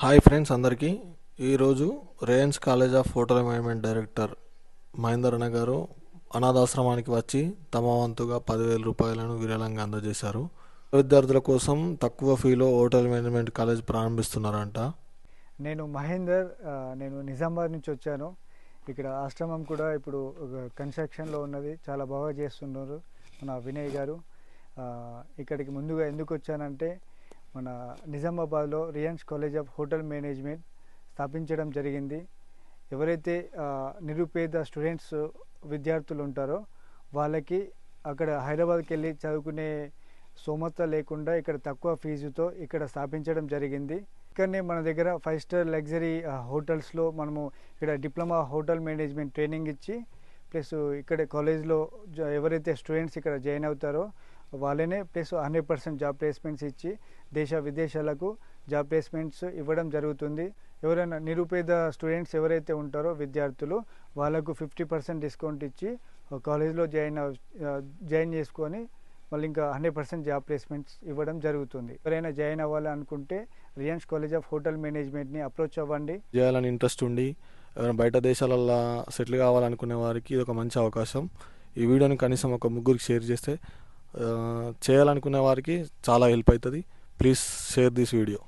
Hi friends అందరికీ ఈరోజు Rayans college of hotel management director Mahender అన్న గారు అనాథాశ్రమానికి వచ్చి తమ వంతుగా 10,000 రూపాయలను విరాళంగా అందజేశారు. విద్యార్థుల కోసం తక్కువ ఫీలో హోటల్ మేనేజ్మెంట్ కాలేజ్ ప్రారంభిస్తున్నారంట. నేను మహేందర్, నేను నిజామాబాద్ నుంచి వచ్చాను. ఇక్కడ ఆశ్రమం కూడా ఇప్పుడు కన్స్ట్రక్షన్లో ఉన్నది, చాలా బాగా చేస్తున్నారు మన వినయ్ గారు. ఇక్కడికి ముందుగా ఎందుకు వచ్చానంటే, మన నిజామాబాద్లో రియాన్స్ కాలేజ్ ఆఫ్ హోటల్ మేనేజ్మెంట్ స్థాపించడం జరిగింది. ఎవరైతే నిరుపేద స్టూడెంట్స్ విద్యార్థులు ఉంటారో వాళ్ళకి అక్కడ హైదరాబాద్కి వెళ్ళి చదువుకునే స్తోమత లేకుండా ఇక్కడ తక్కువ ఫీజుతో ఇక్కడ స్థాపించడం జరిగింది. ఇక్కడనే మన దగ్గర 5 స్టార్ లగ్జరీ హోటల్స్లో మనము ఇక్కడ డిప్లొమా హోటల్ మేనేజ్మెంట్ ట్రైనింగ్ ఇచ్చి, ప్లస్ ఇక్కడ కాలేజ్లో ఎవరైతే స్టూడెంట్స్ ఇక్కడ జాయిన్ అవుతారో వాళ్ళనే ప్లస్ 100% జాబ్ ప్లేస్మెంట్స్ ఇచ్చి దేశ విదేశాలకు జాబ్ ప్లేస్మెంట్స్ ఇవ్వడం జరుగుతుంది. ఎవరైనా నిరుపేద స్టూడెంట్స్ ఎవరైతే ఉంటారో విద్యార్థులు వాళ్ళకు 50% డిస్కౌంట్ ఇచ్చి కాలేజ్లో జాయిన్ చేసుకొని మళ్ళీ ఇంకా 100% జాబ్ ప్లేస్మెంట్స్ ఇవ్వడం జరుగుతుంది. ఎవరైనా జాయిన్ అవ్వాలి అనుకుంటే రియాన్స్ కాలేజ్ ఆఫ్ హోటల్ మేనేజ్మెంట్ని అప్రోచ్ అవ్వండి. చేయాలని ఇంట్రెస్ట్ ఉండి ఎవరైనా బయట దేశాలల్లో సెటిల్ కావాలనుకునే వారికి ఇది ఒక మంచి అవకాశం. ఈ వీడియోని కనీసం ఒక ముగ్గురికి షేర్ చేస్తే చేయాలనుకునే వారికి చాలా హెల్ప్ అవుతుంది. Please share this video.